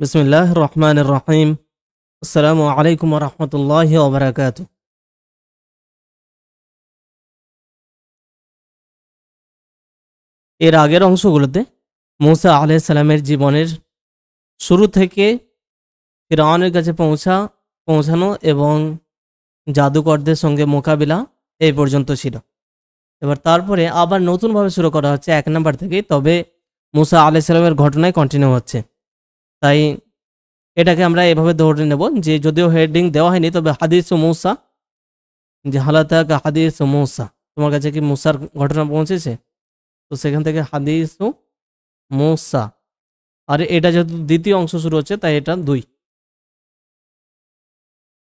বিসমিল্লাহ রহমান রহিম। আসসালামু আলাইকুম রহমতুল্লাহ ওবরাকাত। এর আগের অংশগুলোতে মূসা আলাইহিসসালামের জীবনের শুরু থেকে ফিরআউনের কাছে পৌঁছানো এবং জাদুকরদের সঙ্গে মোকাবিলা এই পর্যন্ত ছিল। এবার তারপরে আবার নতুনভাবে শুরু করা হচ্ছে 1 নাম্বার থেকে, তবে মূসা আলাইহিসসালামের ঘটনায় কন্টিনিউ হচ্ছে। তাই এটাকে আমরা এভাবে ধরে নেব যে যদিও হেডিং দেওয়া হয়নি, তবে হাদিস ও মূসা, যে হালাতা হাদিস ও মূসা, তোমার কাছে কি মূসার ঘটনা পৌঁছেছে? তো সেখান থেকে হাদিস ও মূসা, আর এটা যেহেতু দ্বিতীয় অংশ শুরু হচ্ছে তাই এটা 2।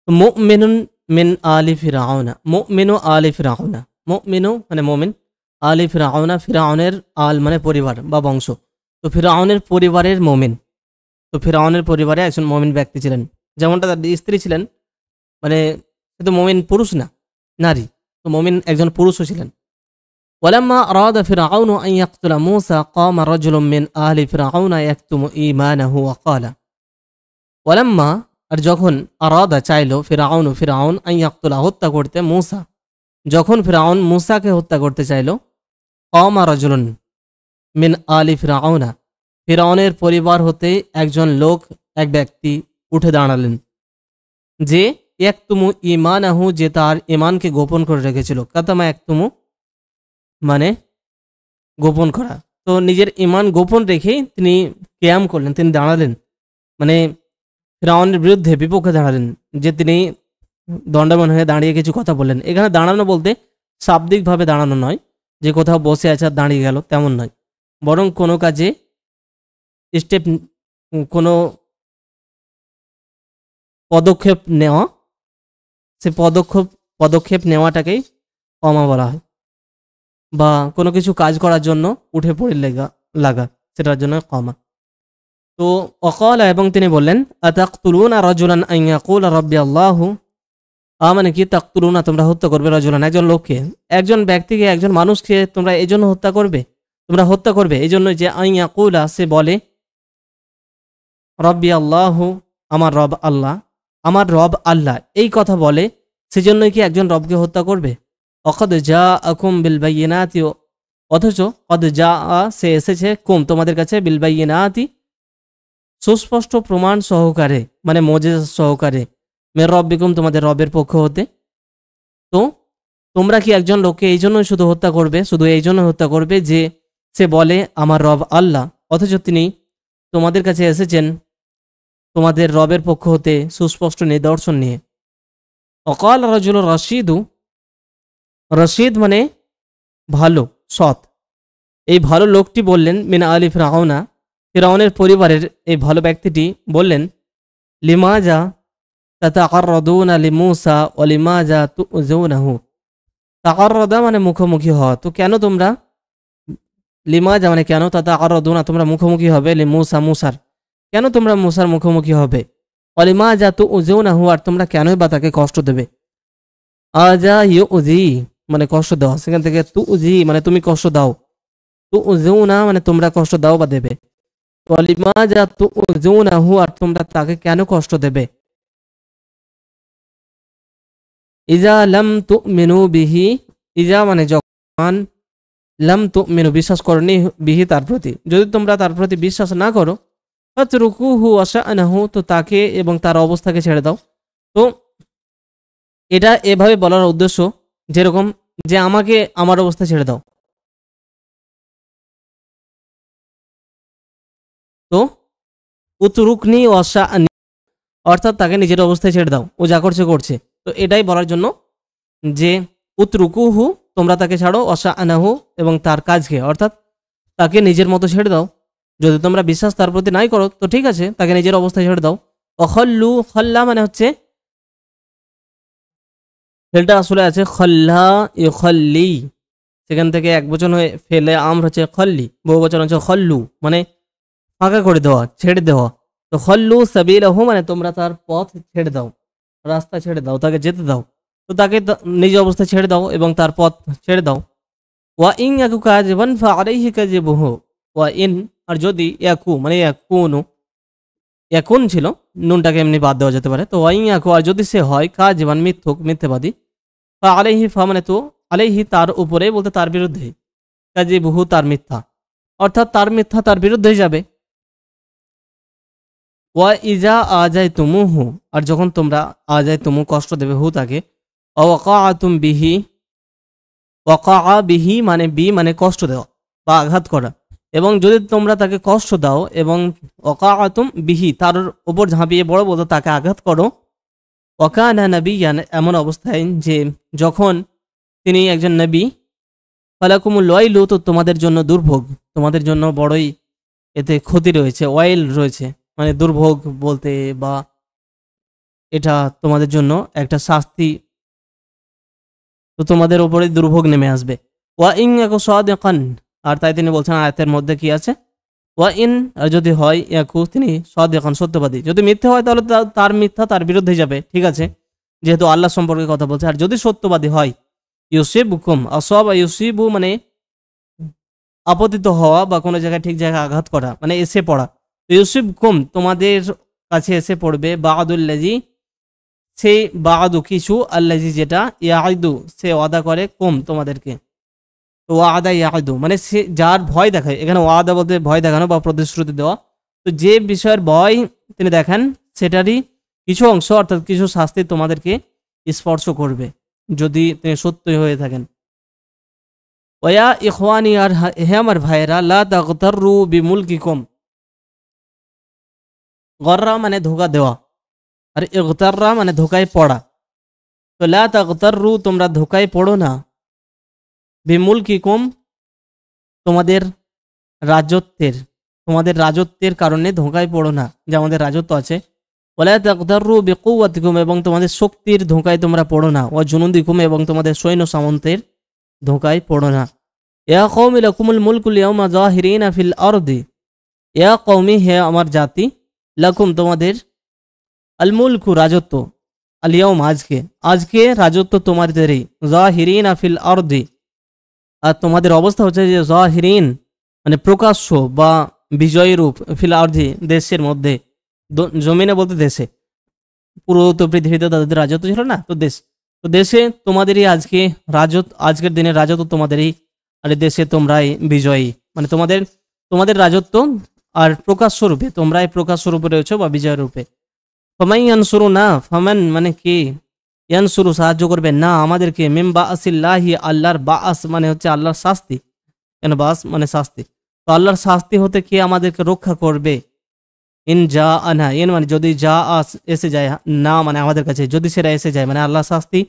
মুমিনুন মিন আলি ফিরাউনা, মুমিনু আলি ফিরাউনা, মুমিনু মানে মুমিন, আলি ফিরাউনা ফিরাউনের আল মানে পরিবার বা বংশ। তো ফিরাউনের পরিবারের মুমিন, তো ফিরাউনের পরিবারে একজন মুমিন ব্যক্তি ছিলেন, যেমনটা তার স্ত্রী ছিলেন, মানে শুধু মুমিন পুরুষ না, নারী, তো মুমিন একজন পুরুষও ছিলেন। ولما أراد فرعون أن يقتل موسى قام رجل من آل فرعون يكتم إيمانه وقال ولما আর যখন আরাদা চাইল ফিরাউন আন ইয়াকতুলা হত্যা করতে মূসা, যখন ফিরাউন মূসাকে হত্যা করতে চাইল, কামা রাজুলুন মিন আলি ফিরাউনা, ফিরাউনের পরিবার হতে একজন লোক, এক ব্যক্তি উঠে দাঁড়ালেন, যে ইয়াকতুমু ঈমানাহু, যে তার ঈমানকে গোপন করে রেখেছিল। কাতামা ইয়াকতুমু মানে গোপন করা, তো নিজের ঈমান গোপন রেখেই তিনি কিয়াম করলেন, তিনি দাঁড়ালেন, মানে ফিরআউনের বিরুদ্ধে বিপক্ষে দাঁড়ালেন, যে তিনি দণ্ডায়মান হয়ে দাঁড়িয়ে কিছু কথা বললেন। এখানে দাঁড়ানো বলতে শাব্দিকভাবে দাঁড়ানো নয়, যে কোথাও বসে আছে আর দাঁড়িয়ে গেল তেমন নয়, বরং কোনো কাজে স্টেপ, কোনো পদক্ষেপ নেওয়া, সে পদক্ষেপ নেওয়াটাকেই কমা বলা হয়, বা কোনো কিছু কাজ করার জন্য উঠে পড়ে লাগা, সেটার জন্য কমা। তো অকাল, এবং তিনি বললেন আতাকতুলুনা রাজুলান আন ইয়াকুলা রাব্বি আল্লাহু, মানে কি, তাকতুলুনা তোমরা হত্যা করবে, রাজুলান একজন লোককে, একজন ব্যক্তিকে, একজন মানুষকে তোমরা এই জন্য হত্যা করবে এই জন্য যে আন ইয়াকুলা, সে বলে, রব্বি আল্লাহু, আমার রব আল্লাহ, এই কথা বলে, সেজন্যই কি একজন রবকে হত্যা করবে? অকদ জাআকুম বিল বাইয়িনাতি, অথচ কদ জাআ, সে এসেছে, কুম তোমাদের কাছে, বিল বাইয়িনাতি সুস্পষ্ট প্রমাণ সহকারে, মানে মুজিজা সহকারে, মির রব্বিকুম তোমাদের রবের পক্ষ হতে। তো তোমরা কি একজন লোককে এই জন্যই শুধু এই জন্য হত্যা করবে যে সে বলে আমার রব আল্লাহ, অথচ তিনি তোমাদের কাছে এসেছেন তোমাদের রবের পক্ষ হতে সুস্পষ্ট নিদর্শন নিয়ে। অকাল রাজুল রশিদু, রশিদ মানে ভালো, সৎ, এই ভালো লোকটি বললেন, মিন আলি ফিরআউনা, ফিরআউনের পরিবারের এই ভালো ব্যক্তিটি বললেন, লিমাজা তাতাআররাদুনা লিমূসা ওয়া লিমাজা তুযুনাহু, তাআররাদা মানে মুখোমুখি হওয়া, তো কেন তোমরা, লিমাজা মানে কেন, তাতাআররাদুনা তোমরা মুখোমুখি হবে, মূসার কেন তোমরা মূসার মুখোমুখি হবে, ওয়া লিমাজা তুযুনাহু আর তোমরা কেনই বা তাকে কষ্ট দেবে। আজা ইউজি মানে কষ্ট দেওয়া, সেখান থেকে তুজি মানে তুমি কষ্ট দাও, তুযুনা মানে তোমরা কষ্ট দাও বা দেবে, ওয়ালিমাজা তুযুনাহু আর তোমরা তাকে কেন কষ্ট দেবে। ইজা লাম তুমিনু বিহি, ইজা মানে যখন, লাম তুমিনু বিশ্বাস করনি, বিহি তার প্রতি, যদি তোমরা তার প্রতি বিশ্বাস না করো, ফাতরুকুহু ওয়া শা'নাহু তো তাকে এবং তার অবস্থাকে ছেড়ে দাও। তো এটা এভাবে বলার উদ্দেশ্য যেরকম যে আমাকে আমার অবস্থা ছেড়ে দাও, তো উতরুকনি ওয়া শা'নি অর্থাৎ তাকে নিজের অবস্থায় ছেড়ে দাও, ও যা করছে। তো এটাই বলার জন্য যে উতরুকুহু তোমরা তাকে ছাড়ো, অশা'নাহু এবং তার কাজকে, অর্থাৎ তাকে নিজের মতো ছেড়ে দাও। যদি তোমরা বিশ্বাস তার প্রতি নাই করো তো ঠিক আছে, তাকে নিজের অবস্থায় ছেড়ে দাও। অখল্লু, খল্লা মানে হচ্ছে, ফেলটা আসলে আছে খল্লা ইউখল্লি, সেখান থেকে এক বচন হয়ে ফেলে আমর হচ্ছে খল্লি, বহু বচন হচ্ছে খল্লু মানে ফাঁকা করে দেওয়া, ছেড়ে দেওয়া। তো খল্লু সাবিলাহু মানে তোমরা তার পথ ছেড়ে দাও, রাস্তা ছেড়ে দাও, তাকে যেতে দাও। তো তাকে নিজ অবস্থায় ছেড়ে দাও এবং তার পথ ছেড়ে দাও। ওয়া ইন ইয়াকু কাযিবান ফাআলাইহি কাযিবুহু, ওয়া ইন আর যদি, ইয়াকু মানে ইয়াকুনু ইয়াকুন ছিল, নুনটাকে এমনি বাদ দেওয়া যেতে পারে। তো ওয়াইন ইয়াকু, আর যদি সে হয় কাযিবান মিথ্যুক মিথ্যাবাদী, ফা আলাইহি, ফা মানে তো আলাইহি তার উপরে বলতে তার বিরুদ্ধে, কাযিবুহু তার মিথ্যা, অর্থাৎ তার মিথ্যা তার বিরুদ্ধে যাবে। ওয়া ইজা আজাইতুমুহু, আর যখন তোমরা আজাইতুমু কষ্ট দেবে হু তাকে, ওয়াকাআতুম বিহি, ওয়াকাআ বিহি মানে বি মানে কষ্ট দেওয়া বা আঘাত করা, এবং যদি তোমরা তাকে কষ্ট দাও এবং ওয়াকাআতুম বিহি তার উপর ঝাঁপিয়ে বড় বলতে তাকে আঘাত করো, ওয়াকানা নাবিয়ান এমন অবস্থায় যে যখন তিনি একজন নবী, ফালাকুমুল ওয়াইলু তো তোমাদের জন্য দুর্ভোগ, তোমাদের জন্য বড়ই এতে ক্ষতি রয়েছে, ওয়াইল রয়েছে মানে দুর্ভোগ বলতে, বা এটা তোমাদের জন্য একটা শাস্তি, তো তোমাদের উপরে দুর্ভোগ নেমে আসবে। ওয়া ইন ইয়াকু সাদিকান, আর তাই তিনি বলছেন আয়াতের মধ্যে কি আছে, ওয়া ইন, আর যদি হয় ইয়াকু তিনি সাদিকান সত্যবাদী, যদি মিথ্যা হয় তাহলে তার মিথ্যা তার বিরুদ্ধে যাবে, ঠিক আছে, যেহেতু আল্লাহ সম্পর্কে কথা বলছে। আর যদি সত্যবাদী হয়, ইউসিবকুম, আসাবা ইউসিবু মানে আপতিত হওয়া বা কোনো জায়গায় ঠিক জায়গায় আঘাত করা মানে এসে পড়া, ইউসিবকুম তোমাদের কাছে এসে পড়বে, বাদুল্লাজি সেই বাদু কিছু, আল্লাজি যেটা, ইয়াইদু সে ওয়াদা করে, কুম তোমাদেরকে, তো ওয়াদা ইয়াইদু মানে সে যার ভয় দেখায়, এখানে ওয়াদা বলতে ভয় দেখানো বা প্রতিশ্রুতি দেওয়া, তো যে বিষয়ের ভয় তিনি দেখান সেটারই কিছু অংশ অর্থাৎ কিছু শাস্তি তোমাদেরকে স্পর্শ করবে যদি তিনি সত্যই হয়ে থাকেন। ওয়া ইখওয়ানি, আর হে আমার ভাইয়েরা, লা তাগতাররু বিমুলকিকুম, গররা মানে ধোঁকা দেওয়া, আর ইগতাররা মানে ধোঁকায় পড়া, তো লা তাগতাররু তোমরা ধোঁকায় পড়ো না, বিমুলকিকুম তোমাদের রাজত্বের, তোমাদের রাজত্বের কারণে ধোঁকায় পড়ো না, যে আমাদের রাজত্ব আছে, ওয়ালা তাগতাররু বিকুওয়াতিকুম এবং তোমাদের শক্তির ধোঁকায় তোমরা পড়ো না, ওয়া জুনুদিকুম এবং তোমাদের সৈন্য সামন্তের ধোঁকায় পড়ো না। ইয়া কওমি লাকুমুল মুলকুল ইয়াওমা যাহিরিনা ফিল আরদি, ইয়া কওমি হে আমার জাতি, লাকুম তোমাদের, আল মুলকু রাজত্ব, আল ইয়াওম আজকে, আজকে রাজত্ব তোমাদেরই, যাহিরিনা ফিল আরদি, আর তোমাদের অবস্থা হচ্ছে যে যাহিরিন মানে প্রকাশ্য বা বিজয়ী রূপ, ফিল আরদি দেশের মধ্যে, জমিনে বলতে দেশে, পুরো তো পৃথিবীতে তাদের রাজত্ব ছিল না, তো দেশ, তো দেশে তোমাদেরই আজকে রাজত্ব, আজকের দিনের রাজত্ব তোমাদেরই, আর এই দেশে তোমরাই বিজয়ী, মানে তোমাদের তোমাদের রাজত্ব আর প্রকাশ্য রূপে তোমরাই প্রকাশ্য রূপে রয়েছে বা বিজয় রূপে। ফামান ইয়ানসুরু না, ফামান মানে কি, ইয়ানসুরু সাহায্য করবে না আমাদেরকে, মিম বাআসিল্লাহি আল্লাহর বাআস মানে হচ্ছে আল্লাহর শাস্তি, কেন বাস মানে শাস্তি, তো আল্লাহর শাস্তি হতে কে আমাদেরকে রক্ষা করবে, ইন যা আনা, ইন মানে যদি যা আস এসে যায়, না মানে আমাদের কাছে, যদি সেটা এসে যায় মানে আল্লাহর শাস্তি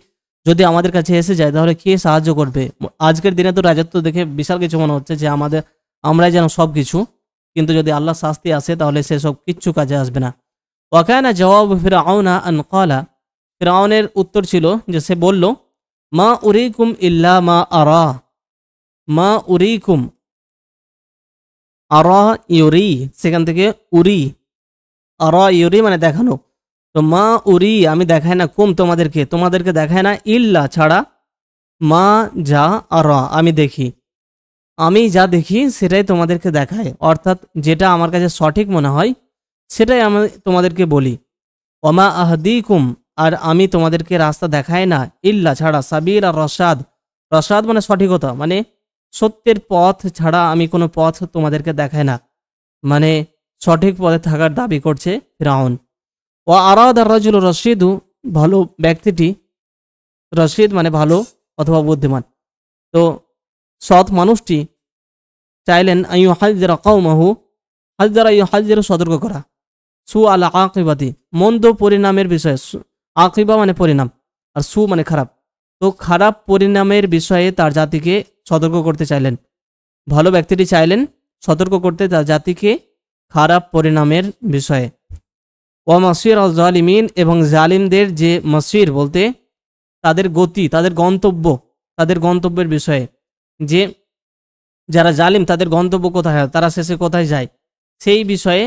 যদি আমাদের কাছে এসে যায় তাহলে কে সাহায্য করবে। আজকের দিনে তো রাজত্ব দেখে বিশাল কিছু মনে হচ্ছে যে আমাদের, আমরাই যেন সব কিছু, কিন্তু যদি আল্লাহর শাস্তি আসে তাহলে সেসব কিচ্ছু কাজে আসবে না। ওয়াকানা জওয়াবু ফিরআউনা আন ক্বালা, ফিরআউনের উত্তর ছিল যে সে বলল, মা উরিকুম ইল্লা মা আরা, মা উরিকুম, আরা ইউরি, সেখান থেকে উরি, আরা ইউরি মানে দেখানো, তো মা উরি আমি দেখাই না, কুম তোমাদেরকে, তোমাদেরকে দেখায় না, ইল্লা ছাড়া, মা যা আরা আমি দেখি, আমি যা দেখি সেটাই তোমাদেরকে দেখায়, অর্থাৎ যেটা আমার কাছে সঠিক মনে হয় সেটাই আমি তোমাদেরকে বলি। ওমা আহদিকুম, আর আমি তোমাদেরকে রাস্তা দেখাই না, ইল্লা ছাড়া, সাবির আর রসাদ, রসাদ মানে সঠিকতা মানে সত্যের পথ ছাড়া আমি কোনো পথ তোমাদেরকে দেখাই না, মানে সঠিক পথে থাকার দাবি করছে ফিরআউন। ও আরাদ আর রাজুল রশিদু, ভালো ব্যক্তিটি, রশিদ মানে ভালো অথবা বুদ্ধিমান, তো সৎ মানুষটি চাইলেন আইয়ু হাজ্জারা কওমাহু, হাজ্জারা ইউ হাজ্জারু সতর্ক করা, সু আল আকিবাতি মন্দ পরিণামের বিষয়ে, আকিবা মানে পরিণাম আর সু মানে খারাপ, তো খারাপ পরিণামের বিষয়ে তার জাতিকে সতর্ক করতে চাইলেন, ভালো ব্যক্তিটি চাইলেন সতর্ক করতে তার জাতিকে খারাপ পরিণামের বিষয়ে। ও মাসির আল জালিমিন, এবং জালিমদের যে মাসির বলতে তাদের গতি, তাদের গন্তব্য, তাদের গন্তব্যের বিষয়ে, যে যারা জালিম তাদের গন্তব্য কোথায় হয়, তারা শেষে কোথায় যায়, সেই বিষয়ে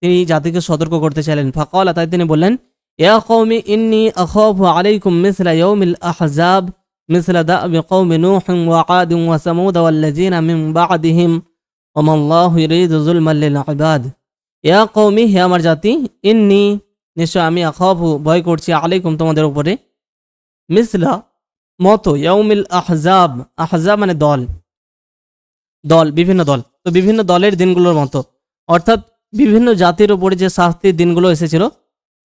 তিনি জাতিকে সতর্ক করতে চাইলেন। ফাকালা, তাই তিনি বললেন, ইয়া কওমি ইন্নী আখাফু আলাইকুম মিসলা ইয়াউমিল আহজাব মিসলা দাবি কওমি নূহ ওয়া আদ ওয়া সামুদ ওয়াল্লাযিনা মিন বা'দিহিম ওয়া মাল্লাহু ইউরিদু যুলমান লিল ইবাদ। ইয়া কওমি, হে আমার জাতি, ইন্নি নিশ্চয় আমি আখাফু ভয় করছি, আলাইকুম তোমাদের উপরে, মিসলা মতো, ইয়াউমিল আহজাব, আহজাব মানে দল, দল বিভিন্ন দল, তো বিভিন্ন দলের দিনগুলোর মতো, অর্থাৎ বিভিন্ন জাতির উপরে যে শাস্তির দিনগুলো এসেছিল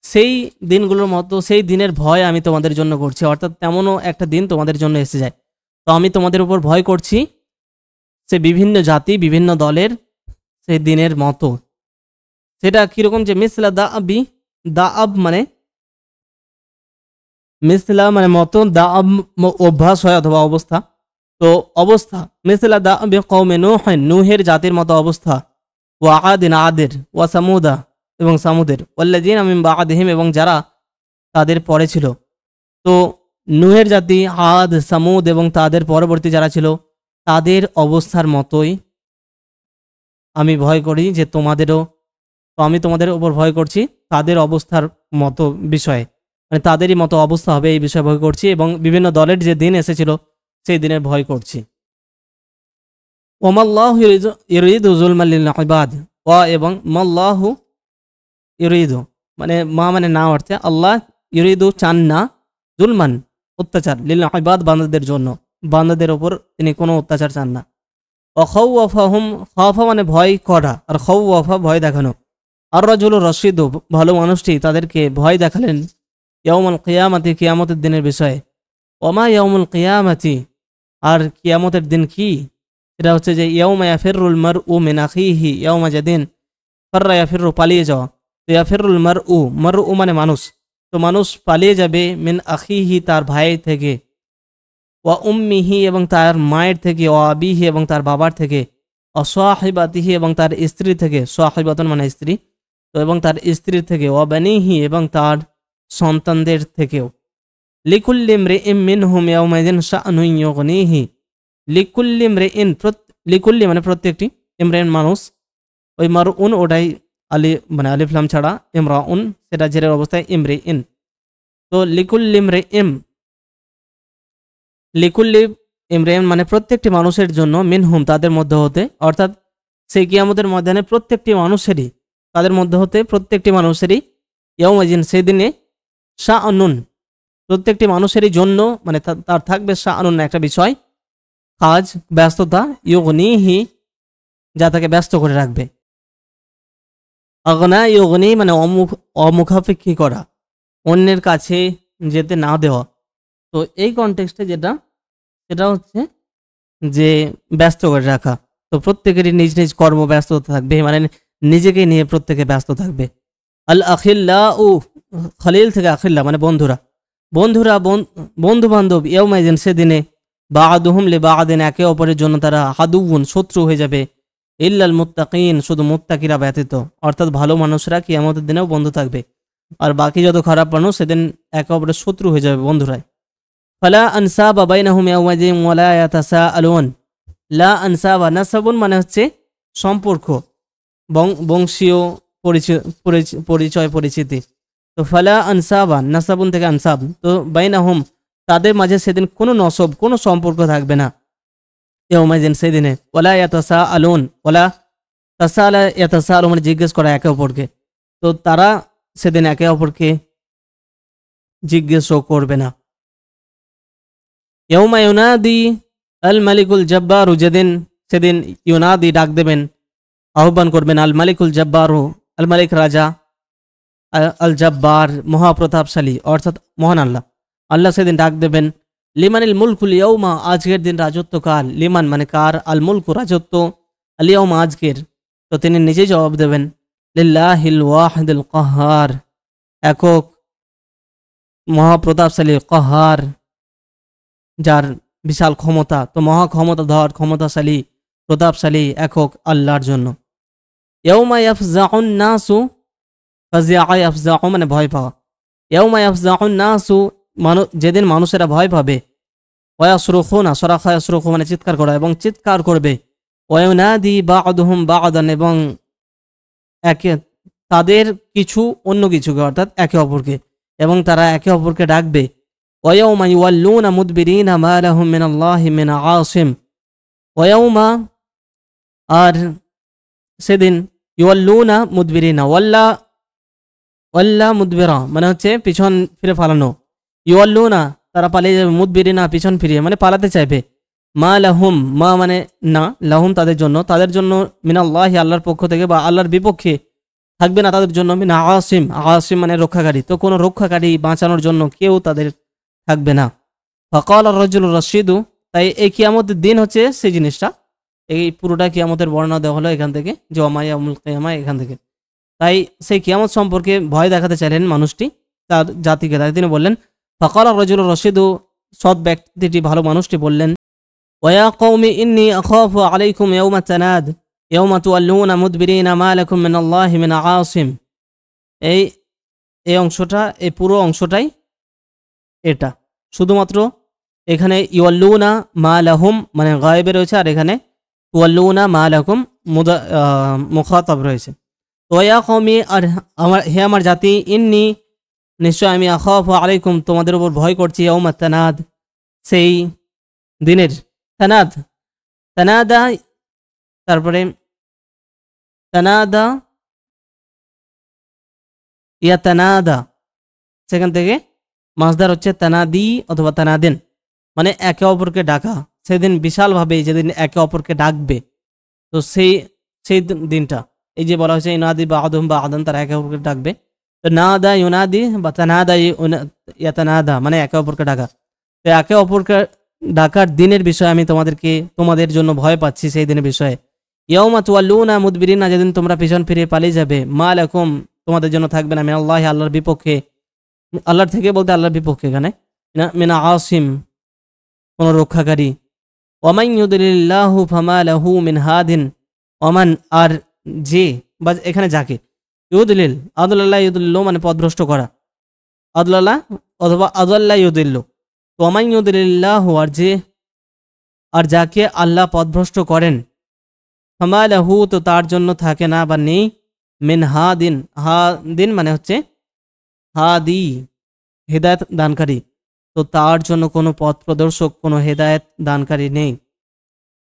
সেই দিনগুলোর মতো, সেই দিনের ভয় আমি তোমাদের জন্য করছি, অর্থাৎ তেমনও একটা দিন তোমাদের জন্য এসে যায়। তো আমি তোমাদের উপর ভয় করছি সে বিভিন্ন জাতি বিভিন্ন দলের সেই দিনের মতো। সেটা কিরকম, যে মিসলা দা আবি, দা আব মানে মিসলা মানে মতো, দা আব অভ্যাস হয় অথবা অবস্থা, তো অবস্থা মিসলা দা আবি কওমে নূহ, নূহের জাতির মতো অবস্থা, ওয়া আদিন আদের, ওয়া সামুদা এবং সামুদের, ওয়াল্লাযীনা মিন বা'দিহিম এবং যারা তাদের পরে ছিল। তো নূহের জাতি, আদ, সামুদ এবং তাদের পরবর্তী যারা ছিল তাদের অবস্থার মতোই আমি ভয় করি যে তোমাদেরও, তো আমি তোমাদের উপর ভয় করছি তাদের অবস্থার মতো বিষয়ে, মানে তাদেরই মতো অবস্থা হবে এই বিষয়ে ভয় করছি, এবং বিভিন্ন দলের যে দিন এসেছিল সেই দিনের ভয় করছি। ওমাল্লাহু ইউরিদু যুলমান লিল ইবাদ, ওয়া এবং মাল্লাহু ইউরিদু মানে মা মানে না অর্থে, আল্লাহ ইউরিদু চান না, যুলমান অত্যাচার, লিল ইবাদ বান্দাদের জন্য, বান্দাদের ওপর তিনি কোনো অত্যাচার চান না। অখাউফাহুম, খাওফা মানে ভয় করা, আর খাউফা ভয় দেখানো। আর রাজুল রশিদ, ভালো মানুষটি তাদেরকে ভয় দেখালেন, ইয়াউমুল কিয়ামতি, কিয়ামতের দিনের বিষয়ে। ওমা ইয়াউমুল কিয়ামতি, আর কিয়ামতের দিন কি, এটা হচ্ছে যে ইয়াউমা ইয়াফিরুল মারউ মিন আখিহি, ইয়াউমা যেদিন, ফাররা ইয়াফিরু পালিয়ে যাওয়া, তো ইয়াফিরুল মারউ মানে মানুষ, তো মানুষ পালিয়ে যাবে, মিন আখিহি তার ভাই থেকে, ওয়া উম্মিহি এবং তার মায়ের থেকে, ওয়া আবিহি এবং তার বাবার থেকে, অসাহিবাতিহি এবং তার স্ত্রী থেকে, সাহিবাতন মানে স্ত্রী, তো এবং তার স্ত্রীর থেকে, ওয়া বানিহি এবং তার সন্তানদের থেকেও। লিকুল্লি ইমরিইম মিনহুম ইয়াউমাইযিন শা'নুন ইউগনিহি, লিকুল্লি ইমরিইন, লিকুল্লি মানে প্রত্যেকটি, ইমরিইন মানুষ, ওই মারউন ওটাই আলি মানে আলিফ লাম ছাড়া, ইমরাউন সেটা জেরের অবস্থায় ইমরিইন, তো লিকুল্লি ইমরিইম, লিকুল্লি ইমরিইন মানে প্রত্যেকটি মানুষের জন্য, মিনহুম তাদের মধ্যে হতে, অর্থাৎ সেই কিয়ামতের ময়দানে প্রত্যেকটি মানুষেরই, তাদের মধ্যে হতে প্রত্যেকটি মানুষেরই, ইয়াউমাইযিন সেদিনে, শা'নুন প্রত্যেকটি মানুষেরই জন্য, মানে তার থাকবে শা'নুন একটা বিষয়, কাজ, ব্যস্ততা, ইউগনিহি যা তাকে ব্যস্ত করে রাখবে। আগনা ইউগনি মানে অমুখাপেক্ষী করা, অন্যের কাছে যেতে না দেওয়া। তো এই কনটেক্সটে যেটা, সেটা হচ্ছে যে ব্যস্ত করে রাখা, তো প্রত্যেকেরই নিজ নিজ কর্ম ব্যস্ততা থাকবে, মানে নিজেকে নিয়ে প্রত্যেকে ব্যস্ত থাকবে। আল আখিল্লা ও, খলিল থেকে আখিল্লা মানে বন্ধুরা, বন্ধুরা বন্ধু বান্ধব, ইয়াউমাইযিন সেদিনে, বা'দুহুম লিবা'দিন একে অপরের জন্য তারা হাদুউন শত্রু হয়ে যাবে, ইল্লাল মুত্তাকিন শুধু মুত্তাকিরা ব্যতীত, অর্থাৎ ভালো মানুষরা কিয়ামতের দিনেও বন্ধু থাকবে, আর বাকি যত খারাপ মানুষ সেদিন একে অপরের শত্রু হয়ে যাবে বন্ধুরাই। ফালা আনসাবা বাইনাহুম ইয়াউমাইযিন ওয়ালা ইয়াতাসাআলুন, লা আনসাবা, নাসাবুন মানে হচ্ছে সম্পর্ক, বংশীয় পরিচয় পরিচিতি, তো ফালা আনসাবা নাসাবুন থেকে আনসাব, তো বাইনাহুম তাদের মাঝে সেদিন কোনো নসব কোনো সম্পর্ক থাকবে না, ইয়াউমাইযিন সেদিনে, ওয়ালা ইয়াতাসাআলুন, ওয়ালা তাসাআলা ইয়াতাসাআলু মানে জিজ্ঞেস করা একে অপরকে, তো তারা সেদিন একে অপরকে জিজ্ঞেসও করবে না। ইয়াউমা ইউনাদি আল মালিকুল জব্বারু, যেদিন সেদিন ইউনাদি ডাক দেবেন, আহ্বান করবেন, আল মালিকুল জব্বারু, আল মালিক রাজা, আল জব্বার মহাপ্রতাপশালী, অর্থাৎ মহান আল্লাহ, আল্লাহ সেদিন ডাক দেবেন, লিমানিল মুলকুল ইয়াউমা, আজকের দিন রাজত্ব কার, লিমান মানে কার, আল মুলকু রাজত্ব, আল ইয়াউমা আজকের, তো তিনি নিজেই জবাব দেবেন, লিল্লাহিল ওয়াহিদুল কাহ্হার, একক মহাপ্রতাপশালী, কাহ্হার যার বিশাল ক্ষমতা, তো মহা ক্ষমতাধর, ক্ষমতাশালী, প্রতাপশালী একক আল্লাহর জন্য। ইয়াউমা ইয়াফজাউন নাসু, ফাজিআ ইয়াফজাউ মানে ভয় পাওয়া, ইয়াউমা ইয়াফজাউন নাসু যেদিন মানুষেরা ভয় পাবে, ওয়ায়াসরুখুনা, সরাখা ইয়াসরুখু মানে চিৎকার করা, এবং চিৎকার করবে, ওয়ায়ুনাদি বা'দুহুম বা'দান, এবং একে তাদের কিছু অন্য কিছুকে, অর্থাৎ একে অপরকে, এবং তারা একে অপরকে ডাকবে, ওয়ায়াউমা ইউওয়াল্লুনা মুদবিরিনা মা লাহুম মিনাল্লাহি মিন আসিম, ওয়ায়াউমা আর সেদিন ইউয়াল্লুনা মুদবিরিনা, ওয়াল্লা ওয়াল্লা মুদবিরা মানে হচ্ছে পিছন ফিরে পালানো। ইউয়াল্লুনা তারা পালিয়ে যাবে, মুদবিরিনা পিছন ফিরিয়ে মানে পালাতে চাইবে। মা লাহুম মা মানে না, লাহুম তাদের জন্য মিনাল্লাহি আল্লাহর পক্ষ থেকে বা আল্লাহর বিপক্ষে থাকবে না তাদের জন্য মিনা আসিম, আসিম মানে রক্ষাকারী, তো কোনো রক্ষাকারী বাঁচানোর জন্য কেউ তাদের থাকবে না। ফাকাল আর-রাজুলু রাশিদু, তাই এই কিয়ামতের দিন হচ্ছে সেই জিনিসটা। এই পুরোটা কিয়ামতের বর্ণনা দেওয়া হলো এখান থেকে, যে ওয়ামাইয়ামুল কিয়ামা এখান থেকে। তাই সেই কিয়ামত সম্পর্কে ভয় দেখাতে চাইলেন মানুষটি তার জাতিকে, তাই তিনি বললেন ফাকাল আর-রাজুলু রাশিদু, সৎ ব্যক্তিটি ভালো মানুষটি বললেন ওয়া কওমি ইন্নী আখাফু আলাইকুম ইয়াউমা তানাদ ইয়াউমা তুওয়াল্লুনা মুদবিরিনা মা লাকুম মিনাল্লাহি মিন আসিম। এই এই অংশটা, এই পুরো অংশটাই এটা, শুধুমাত্র এখানে ইউয়াল্লুনা মা লাহুম মানে গায়েবে রয়েছে, আর এখানে তুওয়াল্লুনা মা লাকুম মুখাতাব রয়েছে। তো ইয়া কওমি, আর আমার হে আমার জাতি, ইন্নি নিশ্চয় আমি আখাফু আলাইকুম তোমাদের উপর ভয় করছি, ইয়াউমা তানাদ সেই দিনের, তানাদ তানাদা, তারপরে তানাদা ইয়াতানাদা, সেখান থেকে মাসদার হচ্ছে তানাদি অথবা তানাদিন, মানে একে অপরকে ডাকা। সেদিন বিশালভাবে যেদিন একে অপরকে ডাকবে, তো সেই সেই দিনটা, এই যে বলা হয়েছে ইনাদি বা আদম বা আদম, তারা একে অপরকে ডাকবে। তো নাদা ইউনাদি বা তানাদা ইয়াতানাদা মানে একে অপরকে ডাকা। তো একে অপরকে ডাকার দিনের বিষয়ে আমি তোমাদের জন্য ভয় পাচ্ছি, সেই দিনের বিষয়ে। ইয়াউমা তুওয়াল্লুনা মুদবিরিনা, যেদিন তোমরা পিছন ফিরে পালিয়ে যাবে, মা লাকুম তোমাদের জন্য থাকবে না মিনাল্লাহি আল্লাহর বিপক্ষে, আল্লাহর থেকে বলতে আল্লাহর বিপক্ষে এখানে মিনা আসিম কোন রক্ষাকারী। ওয়ামান ইউদলিল্লাহু ফামা লাহু মিন হাদিন, ওমান আর যে বা এখানে যাকে, ইউদলিল আদুল্লাহ ইউদুল্লু মানে পথভ্রষ্ট করা, আদুল্লাহ অথবা আদুল্লাহ ইউদুল্লু। ওয়ামান ইউদলিল্লাহু আর যাকে আল্লাহ পথভ্রষ্ট করেন, ফামা লাহু তো তার জন্য থাকে না বা নেই, মিন হাদিন, হাদিন মানে হচ্ছে হাদি হেদায়েত দানকারী, তো তার জন্য কোনো পথ প্রদর্শক, কোনো হেদায়েত দানকারী নেই।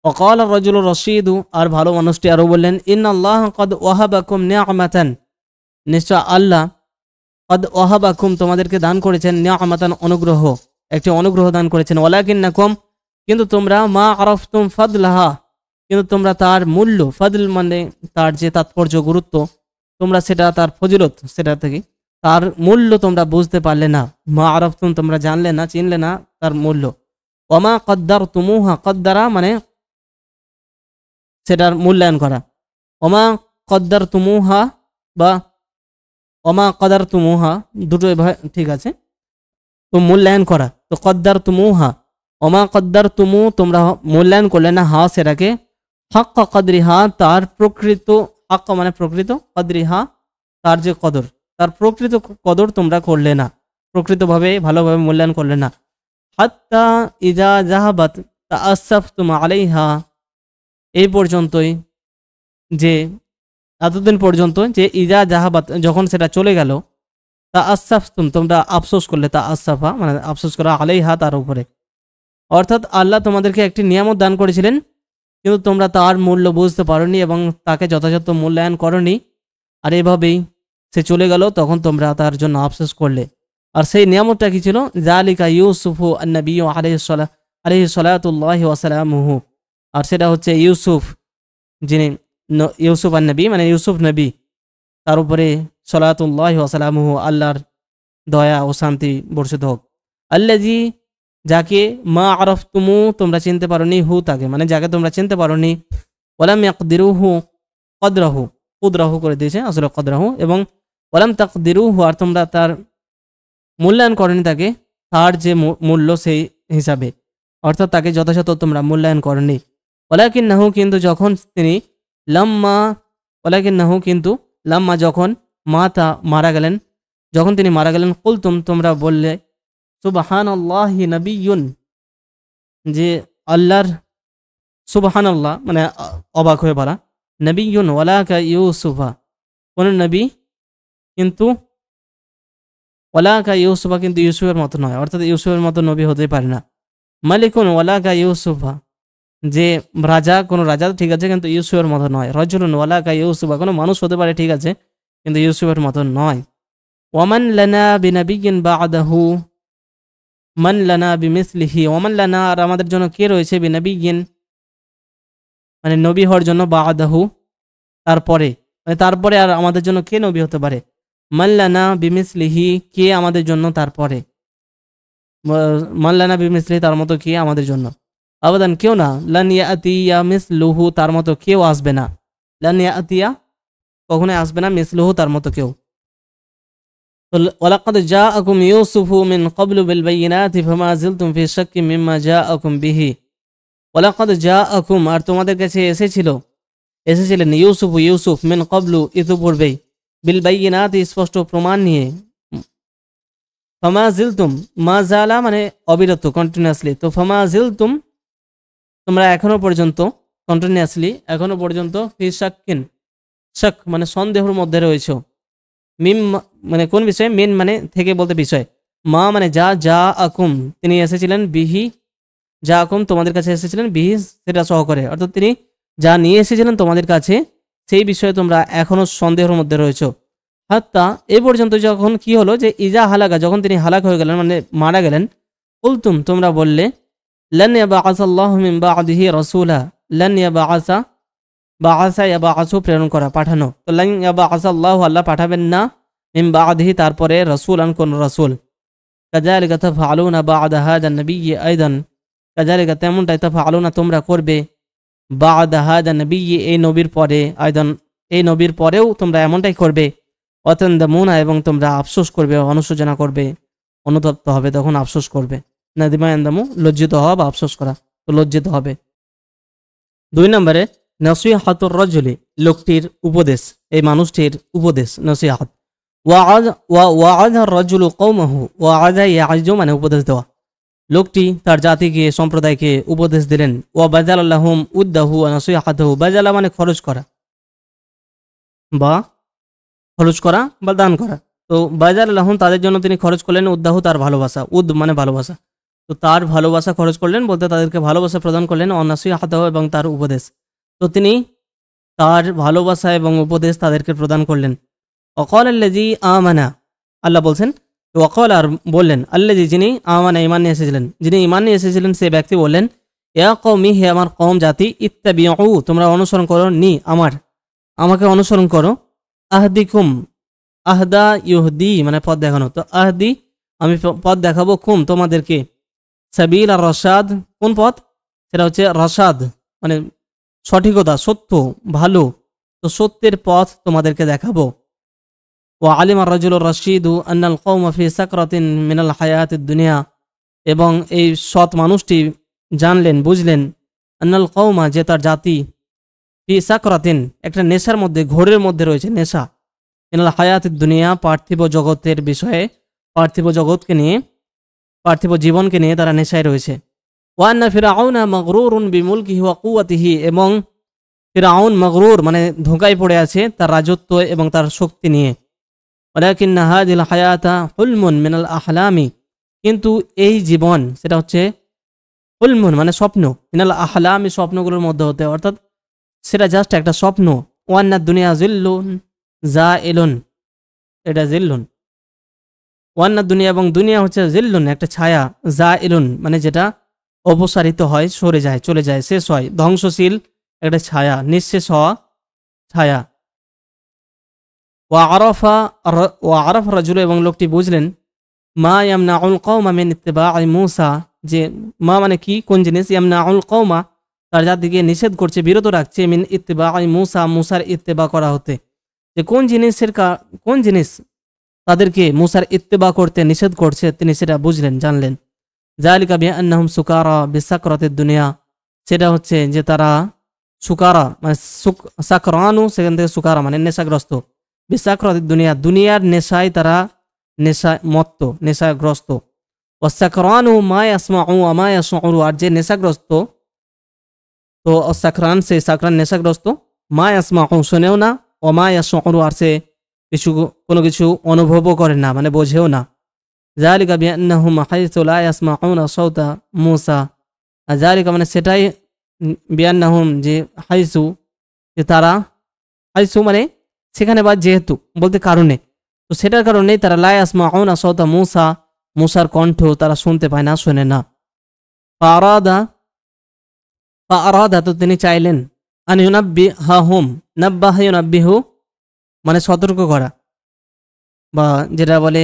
ওয়াকাল আর-রাজুলু রাশিদু, আর ভালো মানুষটি আরো বললেন ইন্নাল্লাহ কদ ওয়াহাবাকুম নি'মাতান, নিশ্চয় আল্লাহ কদ ওয়াহাবাকুম তোমাদেরকে দান করেছেন, নি'মাতান অনুগ্রহ, একটি অনুগ্রহ দান করেছেন। ওয়ালাকিন্নাকুম কিন্তু তোমরা মা আরাফতুম ফাদলাহা, কিন্তু তোমরা তার মূল্য, ফাদল মানে তার যে তাৎপর্য গুরুত্ব, তোমরা সেটা তার ফজিলত, সেটা থেকে তার মূল্য তোমরা বুঝতে পারলে না। মা আরাফতুম তোমরা জানলে না, চিনলে না তার মূল্য। ওমা কদ্দার তুমুহা, কদ্দারা মানে সেটার মূল্যায়ন করা। ওমা কদ্দার তুমুহা বা ওমা কদার তুমুহা দুটো ঠিক আছে, তো মূল্যায়ন করা, তো কদ্দার তুমুহা ওমা কদ্দার তুমু তোমরা মূল্যায়ন করলে না, হা সেটাকে হাক্কা কদরিহা তার প্রকৃত, হাক্কা মানে প্রকৃত, কদরিহা তার যে কদর, তার প্রকৃত কদর তোমরা করলে না, প্রকৃতভাবে ভালোভাবে মূল্যায়ন করলে না। হাত্তা ইজা জাহাবাত তাআসসাফতুম আলাইহা, এই পর্যন্তই, যে এতদিন পর্যন্ত, যে ইজা জাহাবাত যখন সেটা চলে গেল, তাআসসাফতুম তোমরা আফসোস করলে, তাআসসাফা মানে আফসোস করা, আলাইহা তার উপরে, অর্থাৎ আল্লাহ তোমাদেরকে একটি নিয়ামত দান করেছিলেন, কিন্তু তোমরা তার মূল্য বুঝতে পারোনি এবং তাকে যথাযথ মূল্যায়ন করনি, আর এভাবেই সে চলে গেল, তখন তোমরা তার জন্য আফসোস করলে। আর সেই নিয়ামতটা কি ছিল? জালিকা ইউসুফু আন-নবী আলাইহিস সালাতুল্লাহি ওয়া সালামুহু, আর সেটা হচ্ছে ইউসুফ, যিনি ইউসুফ আন-নবী মানে ইউসুফ নবী, তার উপরে সালাতুল্লাহি ওয়া সালামুহু আল্লাহর দয়া ও শান্তি বর্ষিত হোক। আল্লাযী যাকে মা আরাফতুমু তোমরা চিনতে পারোনি, হু তাকে মানে যাকে তোমরা চিনতে পারোনি, ওয়ালাম ইয়াকদিরুহু কদরাহু, কুদরাহু করে দিয়েছে আসলে কদরাহু, এবং ওয়ালাম তাকদিরুহু আর তোমরা তার মূল্যায়ন করনি তাকে, তার যে মূল্য সেই হিসাবে, অর্থাৎ তাকে যথাযথ তোমরা মূল্যায়ন করনি। ওয়ালাকিন্নাহু কিন্তু যখন তিনি ওয়ালাকিন্নাহু কিন্তু লাম্মা যখন মারা গেলেন, যখন তিনি মারা গেলেন, কুলতুম তোমরা বললে, সুবহানাল্লাহি নাবিয়্যুন যে আল্লাহর, সুবহানাল্লাহ মানে অবাক হয়ে বলা, নাবিয়্যুন ওয়ালাকা ইউসুফা কোন নবী কিন্তু, ওয়ালাকা ইউসুফা কিন্তু ইউসুফের মতো নয়, অর্থাৎ ইউসুফের মতো নবী হতে পারে না। মালিকুন ওয়ালাকা ইউসুফা যে রাজা, কোনো রাজা ঠিক আছে, কিন্তু ইউসুফের মতো নয়। রজুলুন ওয়ালা কা ইউসুফ, কোনো মানুষ হতে পারে ঠিক আছে, কিন্তু ইউসুফের মতো নয়। ওয়ামান লানা বিনাবিয়িন বা'দাহু, মান লানা বিমিসলিহি, ওয়ামান লানা, আর আমাদের জন্য কে রয়েছে, বিনাবিয়িন মানে নবী হওয়ার জন্য, বা'দাহু তারপরে, মানে তারপরে আর আমাদের জন্য কে নবী হতে পারে, মান লানা বিমিসলিহি কে আমাদের জন্য তারপরে, মান লানা বিমিসলিহি তার মতো কে আমাদের জন্য, আবাদান কেউ না, লান ইয়াতিয়া মিসলুহু তার মতো কেউ আসবে না, লান ইয়াতিয়া কখনোই আসবে না, মিসলুহু তার মতো কেউ। ওয়ালাকাদ জাআকুম ইউসুফু মিন ক্বাবলু বিল বাইয়িনাতি ফামা জিলতুম ফি শাক্কিন মিম্মা জাআকুম বিহি। ওয়ালাকাদ জাআকুম, আর তোমাদের কাছে এসেছিলেন ইউসুফ মিন ক্বাবলু ইতিপূর্বেই, বিল বাইয়িনাতি স্পষ্ট প্রমাণ নিয়ে, ফামা জিলতুম, মা জালা মানে অবিরত কন্টিনিউয়াসলি, তো ফামা জিলতুম তোমরা এখনো পর্যন্ত, কন্টিনিউয়াসলি এখনো পর্যন্ত, ফি শাক্কিন, শাক মানে সন্দেহের মধ্যে রয়েছে, মিম মানে কোন বিষয়, মিন মানে থেকে বলতে বিষয়, মা মানে যা আকুম তিনি এসেছিলেন, বিহি যা আকুম তোমাদের কাছে এসেছিলেন, বিহি সেটা সহকারে, অর্থাৎ তিনি যা নিয়ে এসেছিলেন তোমাদের কাছে সেই বিষয়ে তোমরা এখনো সন্দেহের মধ্যে রয়েছে। হাত্তা এ পর্যন্ত যখন কি হলো, যে ইজা হালাকা যখন তিনি হালাক হয়ে গেলেন মানে মারা গেলেন, কুলতুম তোমরা বললে, লান ইয়াবআসাল্লাহু মিন বা'দিহি রাসূলা, লান ইয়াবআসা বাআসা ইয়াবআসু প্রেরণ করা পাঠানো, তো লান ইয়াবআসাল্লাহু আল্লাহ পাঠাবেন না, মিন বা'দিহি তারপরে রাসূলান কোন রাসূল, কাযালিকা তাফআলুনা বা'দা হাযা নবিয়্যি আইদান, কাযালিকা তেমনটাই তাফআলুনা তোমরা করবে, বা'দা হাযা নবিয়্যি এই নবীর পরে, আইদান এই নবীর পরেও তোমরা এমনটাই করবে, ওয়াতান্দামুনা এবং তোমরা আফসোস করবে, অনুশোচনা করবে, অনুতপ্ত হবে, তখন আফসোস করবে, নাদিমা ইয়ান্দামু লজ্জিত হওয়া বা আফসোস করা, তো লজ্জিত হবে। 2 নম্বরে নসিহাতুর রাজুলি লোকটির উপদেশ, এই মানুষটির উপদেশ নসিহাত, ওয়াআযা রাজুলু কওমাহু, ওয়াআযা ইয়া'যু মানে উপদেশ দেওয়া, লোকটি তার জাতিকে সম্প্রদায়কে উপদেশ দিলেন, ওয়া বাযালা লাহুম উদ্দাহু ওয়া নসিহাতাহু, বাযালা মানে খরচ করা বা দান করা, তো বাযালা লাহুম তাদের জন্য তিনি খরচ করলেন, উদ্দাহু তার ভালোবাসা, উদ মানে ভালোবাসা, তো তার ভালোবাসা খরচ করলেন বলতে তাদেরকে ভালোবাসা প্রদান করলেন, অনাসিহাতাহু এবং তার উপদেশ, তো তিনি তার ভালোবাসা এবং উপদেশ তাদেরকে প্রদান করলেন। ওয়াকাল আল্লাযী আমানা, আল্লাহ বলছেন, ওয়াকাল আর বললেন, আল্লাযী যিনি আমানা ঈমান নিয়ে এসেছিলেন, যিনি ঈমান নিয়ে এসেছিলেন সে ব্যক্তি বললেন, ইয়া কওমি হে আমার কওম জাতি, ইত্তাবিউ তোমরা অনুসরণ করো, আমাকে অনুসরণ করো, আহদিকুম আহদা ইউহদি মানে পথ দেখানো, তো আহদি আমি পথ দেখাবো, কুম তোমাদেরকে, সাবিল আর রশাদ কোন পথ, সেটা হচ্ছে রশাদ মানে সঠিকতা, সত্য, ভালো, তো সত্যের পথ তোমাদেরকে দেখাবো। ও আলিম আর রাজুল রশিদু আন্নাল কওমা ফি সাকরাতিন মিনাল হায়াতিদ দুনিয়া, এবং এই সৎ মানুষটি জানলেন বুঝলেন, আন্নাল কওমা যে তার জাতি, ফি সাকরাতিন একটা নেশার মধ্যে, ঘোরের মধ্যে রয়েছে নেশা, মিনাল হায়াতিদ দুনিয়া পার্থিব জগতের বিষয়ে, পার্থিব জগৎকে নিয়ে, পার্থিব জীবনকে নিয়ে তারা নেশায় রয়েছে। ওয়ান্না ফিরআউনা মাগরুরুন বিমুলকিহি ওয়া কুওয়াতিহি, এবং ফিরআউন মাগরুর মানে ধোঁকায় পড়ে আছে তার রাজত্ব এবং তার শক্তি নিয়ে। ওয়ালাকিন্না হাযিল হায়াতা হুলমুন মিনাল আহলামি, কিন্তু এই জীবন সেটা হচ্ছে হুলমুন মানে স্বপ্ন, মিনাল আহলামি স্বপ্নগুলোর মধ্যে হতে, অর্থাৎ সেটা জাস্ট একটা স্বপ্ন। ওয়ান্না দুনিয়া জিল্লুন জাইলুন, এটা জিল্লুন, ওয়ান্না দুনিয়া এবং দুনিয়া হচ্ছে জিল্লুন একটা ছায়া, জাইলুন মানে যেটা অপসারিত হয়, সরে যায়, চলে যায়, শেষ হয়, ধ্বংসশীল একটা ছায়া, নিঃশেষ হওয়া ছায়া। ওয়া আরাফা রাজুল এবং লোকটি বুঝলেন, মা ইয়ামনাউল কওমা মিন ইত্তিবা'i মূসা, যে মা মানে কি কোন জিনিস, ইয়ামনাউল কওমা তার জাতিকে নিষেধ করছে, বিরত রাখছে, মিন ইত্তিবা'i মূসা মূসার ইত্তেবা করা হতে, যে কোন জিনিস তাদেরকে মূসার ইত্তেবা করতে নিষেধ করছে তিনি সেটা বুঝলেন, জানলেন। যালিকা বিআন্নাহুম সুকারা বিসাকরাতিদ দুনিয়া, সেটা হচ্ছে যে তারা সুকারা মানে সাকরানু, সেখান থেকে সুকারা মানে নেশাগ্রস্ত, বিসাকরাতিদ দুনিয়া দুনিয়ার নেশায় তারা মত্ত, নেশাগ্রস্ত। ওয়াসাকরানু মা ইয়াসমাউ ওয়া মা ইয়াশউরু, আর যে নেশাগ্রস্ত, তো সাকরান সে সাকরান নেশাগ্রস্ত, মা ইয়াসমাউ শোনেও না, ও মা ইয়াশউরু আর সে কোনো কিছু অনুভবও করে না মানে বোঝেও না। যালিকা বিআন্নাহুম হাইসু লা ইয়াসমাউনা সাওতা মূসা, যালিকা মানে সেটাই বিয়ান্নাহুম যে হাইসু, যে তারা, হাইসু মানে সেখানে বা যেহেতু বলতে কারণে, তো সেটার কারণেই তারা লা ইয়াসমাউনা সাওতা মূসা, মূসার কণ্ঠ তারা শুনতে পায় না, শোনে না। ফারাদা, ফারাদা তো তিনি চাইলেন, আন ইউনাব্বিহাহুম, নাব্বাহা ইউনাব্বিহু মানে সতর্ক করা, বা যেটা বলে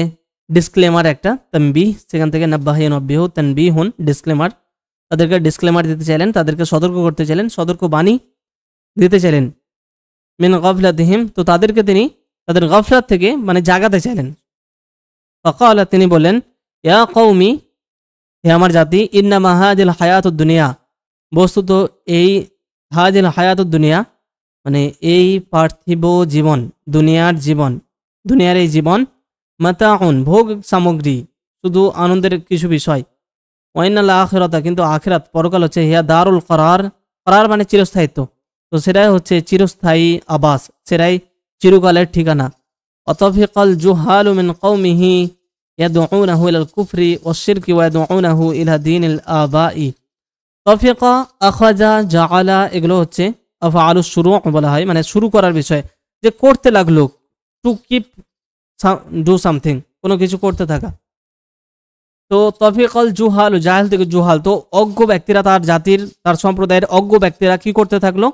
ডিসক্লেমার একটা তানবিহ, সেখান থেকে নাব্বাহা ইউনাব্বিহু তানবিহুন ডিসক্লেমার, তাদেরকে ডিসক্লেমার দিতে চাইলেন, তাদেরকে সতর্ক করতে চাইলেন, সতর্ক বাণী দিতে চাইলেন। মিন গাফলাতিহিম, তো তাদেরকে তিনি তাদের গাফলাত থেকে মানে জাগাতে চাইলেন। ফাকালা, তিনি বললেন, ইয়া কওমি, হে আমার জাতি, ইন্নামা হাযিল হায়াতুদ দুনিয়া, বস্তুত এই হাযিল হায়াতুদ দুনিয়া মানে এই পার্থিব জীবন, দুনিয়ার জীবন, দুনিয়ার এই জীবন, মাতাউন ভোগ সামগ্রী, শুধু আনন্দের কিছু বিষয়। ওয়াইনাল আখিরাতা, কিন্তু আখিরাত পরকাল হচ্ছে হিয়া দারুল করার, করার মানে চিরস্থায়িত্ব, তো সেটাই হচ্ছে চিরস্থায়ী আবাস, সেটাই চিরকালের ঠিকানা। অতফিকাল জুহালু মিন কওমিহি ইয়াদউনাহু ইলাল কুফরি ওয়াশ-শিরকি ওয়া ইয়াদউনাহু ইলা দীনিল আবাই। তফিকা, আখাজা, জাআলা এগুলো হচ্ছে আফআলুশ শুরু বলা হয়, মানে শুরু করার বিষয়, যে করতে লাগলো, টু কিপ ডু সামথিং, কোনো কিছু করতে থাকা। তো তফিকাল জুহাল, জাহেল থেকে জুহাল, তো অজ্ঞ ব্যক্তিরা, তার জাতির তার সম্প্রদায়ের অজ্ঞ ব্যক্তিরা কি করতে থাকলো,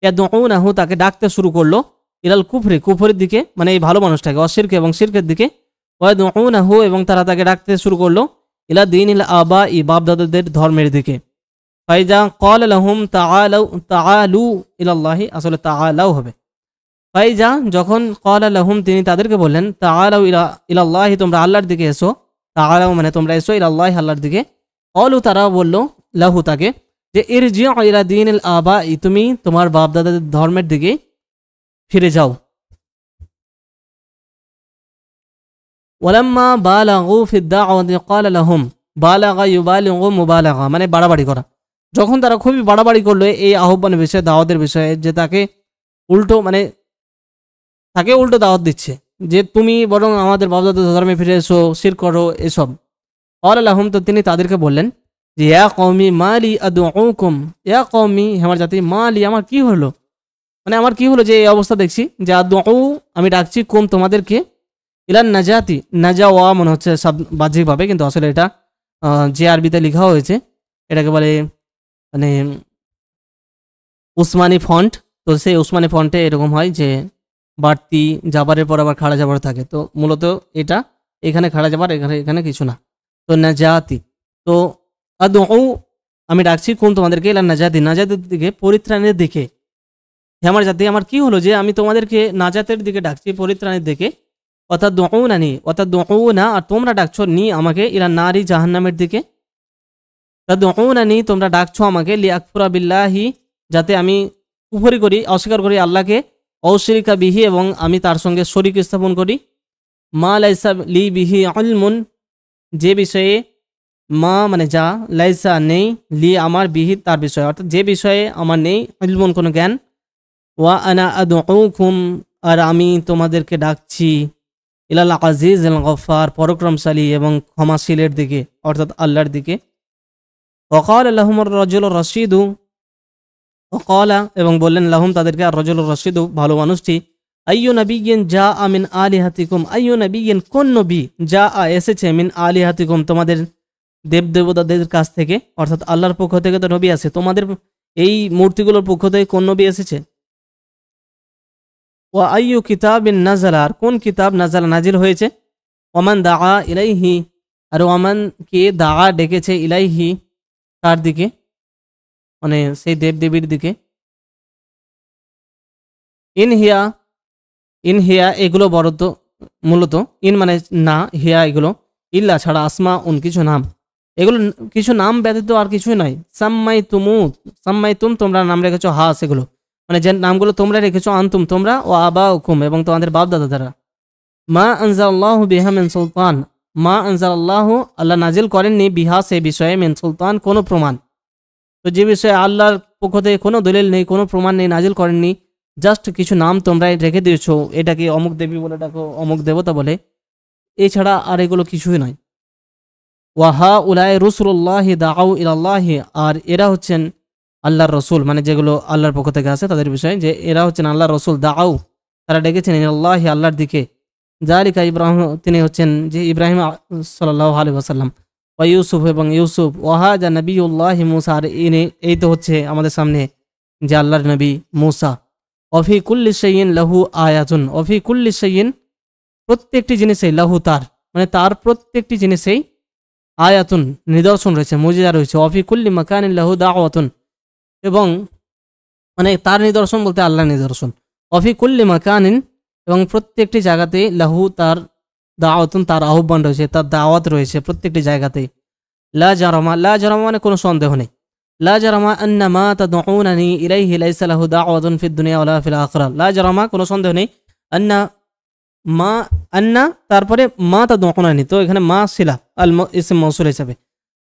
ইয়াদউনাহু তাকে ডাকতে শুরু করলো, ইলাল কুফরি কুফরের দিকে মানে এই ভালো মানুষটাকে, অশিরক এবং শিরকের দিকে, ওয়াদউনাহু এবং তারা তাকে ডাকতে শুরু করলো ইলা দীনিল আবাই বাপ দাদাদের ধর্মের দিকে। ফাইজা ক্বালা লাহুম তাআলাউ তাআলু ইলাল্লাহি, আসলে তাআলাউ হবে। ফাইজা যখন ক্বালা লাহুম তিনি তাদেরকে বললেন, তাআলাউ ইলাল্লাহি তোমরা আল্লাহর দিকে এসো, তাআলাউ মানে তোমরা এসো, ইলাল্লাহি আল্লাহর দিকে। ক্বালু তারা বলল, লাহু তাকে, যে ইরজিউ ইলা দীনিল আবাই, তুমি তোমার বাপ দাদাদের ধর্মের দিকে ফিরে যাও। ওয়ালাম্মা বালাগু ফিদ দাওয়াতি ক্বালা লাহুম, বালাগা ইউবালিগু মুবালাগা মানে বাড়াবাড়ি করা, যখন তারা খুবই বাড়াবাড়ি করলো এই আহ্বানের বিষয়ে, দাওয়াতের বিষয়ে, যে তাকে উল্টো মানে তাকে উল্টো দাওয়াত দিচ্ছে, যে তুমি বরং আমাদের বাপদাদাদের ধর্মে ফিরে এসো, শিরক করো, এসব। ক্বালা লাহুম, তো তিনি তাদেরকে বললেন যে ইয়া কওমি মালি আদউকুম, ইয়া কওমি আমার জাতি, মালি আমার কি হলো, মানে আমার কি হলো যে এই অবস্থা দেখছি, যে আদউ আমি ডাকছি, কুম তোমাদেরকে, ইলান নাজাতি, নাজাওয়া মনে হচ্ছে বাহ্যিকভাবে, কিন্তু আসলে এটা যে আরবিতে লেখা হয়েছে এটাকে বলে মানে উসমানি ফন্ট, তো সেই উসমানি ফন্টে এরকম হয় যে বাড়তি জাবারের পর আবার খাড়া জাবার থাকে, তো মূলত এটা এখানে খাড়া জাবার, এখানে এখানে কিছু না, তো নাজাতি, তো আদউ আমি ডাকছি কোন তোমাদেরকে, ইলান নাজাতি নাজাতের দিকে, পরিত্রাণের দিকে। হে আমার জাতি আমার কি হলো যে আমি তোমাদেরকে নাজাতের দিকে ডাকছি, পরিত্রাণের দিকে। ওয়াতাদউনানি, ওয়াতাদউনা আর তোমরা ডাকছো নি আমাকে, ইলা নারি জাহান্নামের দিকে। তাদউনানি তোমরা ডাকছো আমাকে, লিআকফুরা বিল্লাহি যাতে আমি কুফরি করি, অস্বীকার করি আল্লাহকে, অশরিকা বিহি এবং আমি তার সঙ্গে শরীক স্থাপন করি, মা লাইসা লি বিহি ইলমুন যে বিষয়ে, মা মানে যা, লাইসা নেই, লি আমার, বিহি তার বিষয়ে, অর্থাৎ যে বিষয়ে আমার নেই, ইলমুন কোনো জ্ঞান, ওয়া আনা আদউকুম আর আমি তোমাদেরকে ডাকছি, ইলাল আজিজ আল গফফার পরাক্রমশালী এবং ক্ষমাশীলের দিকে, অর্থাৎ আল্লাহর দিকে। ওয়াকাল লাহুমুর রাজুলুর রাশিদু, ওয়াকালা এবং বললেন লাহুম তাদেরকে, আর রাজুলুর রাশিদু ভালো মানুষটি, আইয়ু নাবিয়্যিন জাআ মিন আলিহাতিকুম, আইয়ু নাবিয়্যিন কোন নবী, জাআ এসেছে, মিন আলিহাতিকুম তোমাদের দেবদেবতাদের কাছ থেকে, অর্থাৎ আল্লাহর পক্ষ থেকে তো নবী আছে, তোমাদের এই মূর্তিগুলোর পক্ষ থেকে কোন নবী এসেছে। ওয়া আইয়ু কিতাবিন নাযালা আর কোন কিতাব নাযালা নাজিল হয়েছে, ওমান দাআ ইলাইহি আর ওমান কে দাআ ডেকেছে, ইলাইহি তার দিকে মানে সেই দেবদেবীর দিকে। ইন হিয়া এগুলো বড়ত মূলত, ইন মানে না, হিয়া এগুলো, ইল্লা ছাড়া, আসমা উন কিছু নাম, এগুলো কিছু নাম ব্যতীত আর কিছুই নয়। সাম্মাই তুম তোমরা নাম রেখেছো, হা সেগুলো মানে যে নামগুলো তোমরা রেখেছো, আনতুম তোমরা, ও আবা হুকুম এবং তোমাদের বাপ দাদা দ্বারা। মা আনজালাল্লাহু বিহা মিন সুলতান, মা আনজালাল্লাহু আল্লাহ নাজিল করেননি, বিহা সে বিষয়ে, মিন সুলতান কোনো প্রমাণ, তো যে বিষয়ে আল্লাহর পক্ষ থেকে কোনো দলিল নেই, কোনো প্রমাণ নেই, নাজিল করেননি, জাস্ট কিছু নাম তোমরা রেখে দিয়েছো, এটাকে অমুক দেবী বলে ডাকো, অমুক দেবতা বলে, এছাড়া আর এগুলো কিছুই নয়। ওয়াহা উলাই রুসুল্লাহি দাউ ইলাল্লাহি আর এরা হচ্ছেন আল্লাহর রসুল, মানে যেগুলো আল্লাহর পক্ষ থেকে আছে তাদের বিষয়ে, যে এরা হচ্ছেন আল্লাহর রসুল, দাও তারা ডেকেছেন ইলাল্লাহি আল্লাহর দিকে, জালিকা ইব্রাহিম তিনি হচ্ছেন যে ইব্রাহিম সাল্লাল্লাহু আলাইহি ওয়াসাল্লাম, ওয়া ইউসুফ এবং ইউসুফ, ওয়াহাজা নবিউল্লাহি মুসা, আর এই তো হচ্ছে আমাদের সামনে যে আল্লাহর নবী মুসা। অফি কুল্লি শাইইন লাহু আয়াতুন, অফি কুল্লি শাইইন প্রত্যেকটি জিনিসেই, লাহু তার, মানে তার প্রত্যেকটি জিনিসেই, আয়াতুন নিদর্শন রয়েছে, মুজিজা রয়েছে, অফি কুল্লি মাকানিন লাহু দাওয়াতুন, এবং মানে তার নিদর্শন বলতে আল্লাহর নিদর্শন, অফি কুল্লি মাকানিন এবং প্রত্যেকটি জায়গাতেই, লাহু তার দাওয়াতুন তার আহ্বান রয়েছে, তার দাওয়াত রয়েছে প্রত্যেকটি জায়গাতেই। লা জারামা, লা জারামা মানে কোনো সন্দেহ নেই, লা জারামা আন্না মা তাদউনানি ইলাইহি লাইসা লাহু দাওয়াতুন ফিদ দুনিয়া ওয়ালা ফিল আখিরাহ, লা জারামা কোনো সন্দেহ নেই, আন্না মা, আন্না তারপরে মা তাদউনানি, তো এখানে মা সিলা আল ইসম মৌসুল হিসাবে,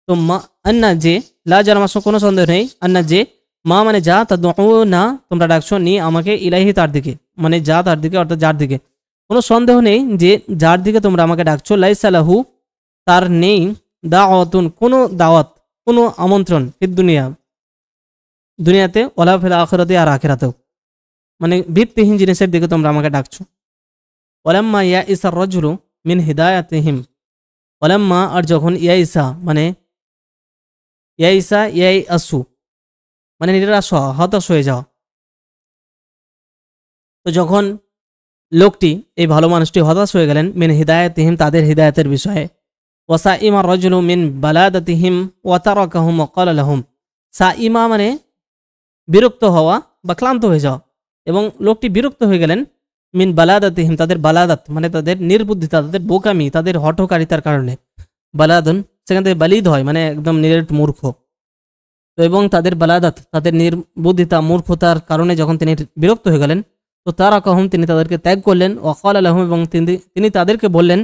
তো মা আন্না যে, লা জারামা কোনো সন্দেহ নেই, আন্না যে, মা মানে যা, তাদউনা তোমরা ডাকছো, নি আমাকে, ইলাইহি তার দিকে, মানে যা তার দিকে অর্থাৎ যার দিকে, কোনো সন্দেহ নেই যে যার দিকে তোমরা আমাকে ডাকছো, লাইসা লাহু তার নেই, দাওয়াতুন কোনো দাওয়াত, কোনো আমন্ত্রণ, ফিদ দুনিয়া দুনিয়াতে, ওয়ালা ফিল আখিরাতি আর আখিরাতেও, মানে ভিত্তিহীন জিনিসের দিকে তোমরা আমাকে ডাকছো। ওয়ালাম্মা ইয়াইসা রাজুলু মিন হিদায়াতিহিম, ওয়ালাম্মা আর যখন, ইয়াইসা মানে ইয়াইসা ইয়াই আসু মানে নিরাশ হওয়া, হতাশ হয়ে যাওয়া, তো যখন লোকটি এই ভালো মানুষটি হতাশ হয়ে গেলেন, মিন হিদায়াতিহিম তাদের হিদায়াতের বিষয়ে, ওয়াসাইমা রাজুলু মিন বালাদাতিহিম ওয়া তারাকাহুম ওয়া ক্বালা লাহুম, সাইমা মানে বিরক্ত হওয়া বা ক্লান্ত হয়ে যাওয়া, এবং লোকটি বিরক্ত হয়ে গেলেন, মিন বালাদাতিহিম তাদের বালাদাত মানে তাদের নির্বুদ্ধিতা, তাদের বোকামি, তাদের হঠকারিতার কারণে, বালাদুন সেখান থেকে বালিদ হয় মানে একদম নিরেট মূর্খ, তো এবং তাদের বালাদাত তাদের নির্বুদ্ধিতা মূর্খতার কারণে যখন তিনি বিরক্ত হয়ে গেলেন, তো তারাকাহুম তিনি তাদেরকে ত্যাগ করলেন, ওয়া ক্বালা লাহুম এবং তিনি তাদেরকে বললেন,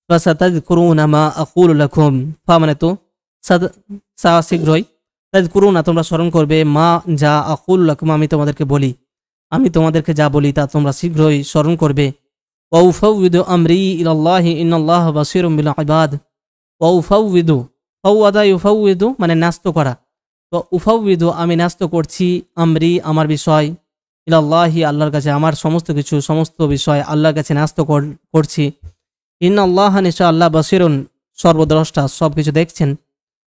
ফাসাতাযকুরুনা মা আকুলু লাকুম, ফা মানে তো, সা শীঘ্রই, তাযকুরুনা তোমরা স্মরণ করবে, মা যা, আকুলু লাকুম আমি তোমাদেরকে বলি, আমি তোমাদেরকে যা বলি তা তোমরা শীঘ্রই স্মরণ করবে। ওয়া উফাউযিদু আমরি ইলাল্লাহি ইন্নাল্লাহা বাসীরুম বিল ইবাদ, ওয়া উফাউযিদু, ফাওয়াদা ইউফাউযিদু মানে ন্যস্ত করা, তো উফাউযিদু আমি ন্যস্ত করছি, আমরি আমার বিষয়, ইলাল্লাহি আল্লাহর কাছে, আমার সমস্ত কিছু সমস্ত বিষয় আল্লাহর কাছে ন্যস্ত করছি, ইন্নাল্লাহা নিশ্চয় আল্লাহ বাসীরুন সর্বদ্রষ্টা সব কিছু দেখছেন,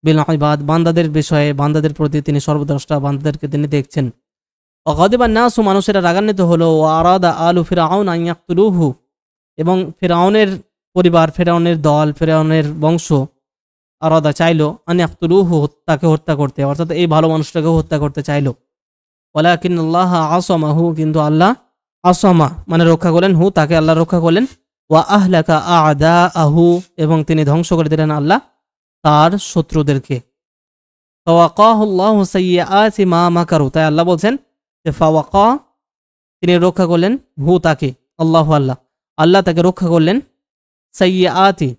বিল ইবাদ বান্দাদের বিষয়ে, বান্দাদের প্রতি তিনি সর্বদ্রষ্টা, বান্দাদেরকে তিনি দেখছেন। অগাদিবা নাসু মানুষেরা রাগান্বিত হলো, ও আরাদা আলু ফিরআউন আন ইয়াকতুলুহু এবং ফিরআউনের পরিবার, ফিরআউনের দল, ফিরআউনের বংশ, আরাদা চাইলো, আন ইয়াকতুলুহু তাকে হত্যা করতে, অর্থাৎ এই ভালো মানুষটাকে হত্যা করতে চাইলো। ওয়ালাকিন্নাল্লাহ আসামাহু কিন্তু আল্লাহ, আসামা মানে রক্ষা করলেন, হু তাকে আল্লাহ রক্ষা করলেন, ওয়া আহলাকা আ'দাআহু এবং তিনি ধ্বংস করে দিলেন আল্লাহ তার শত্রুদেরকে। ফাওয়াকাহুল্লাহু সাইয়্যাআতি মা মাকারু, তাই আল্লাহ বলছেন যে ফাওয়াকা তিনি রক্ষা করলেন, হু তাকে, আল্লাহু আল্লাহ, আল্লাহ তাকে রক্ষা করলেন, সাইয়্যাআতি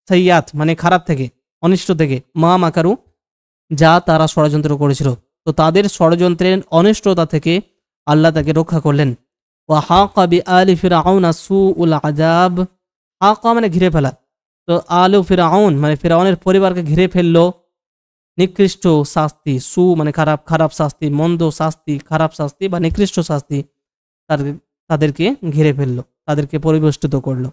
সাইয়্যাত মানে খারাপ থেকে, অনিষ্ট থেকে, মা মাকারু যা তারা ষড়যন্ত্র করেছিল, তো তাদের ষড়যন্ত্রের অনিষ্টতা থেকে আল্লাহ তাকে রক্ষা করলেন। ওয়া হাকা বিআলি ফিরআউনা সুউল আযাব, হাকা মানে ঘিরে ফেলা, তো আলু ফিরআউন মানে ফিরআউনের পরিবারকে ঘিরে ফেললো নিকৃষ্ট শাস্তি, সু মানে খারাপ, খারাপ শাস্তি, মন্দ শাস্তি, খারাপ শাস্তি বা নিকৃষ্ট শাস্তি তাদেরকে ঘিরে ফেললো, তাদেরকে পরিবেষ্টিত করলো।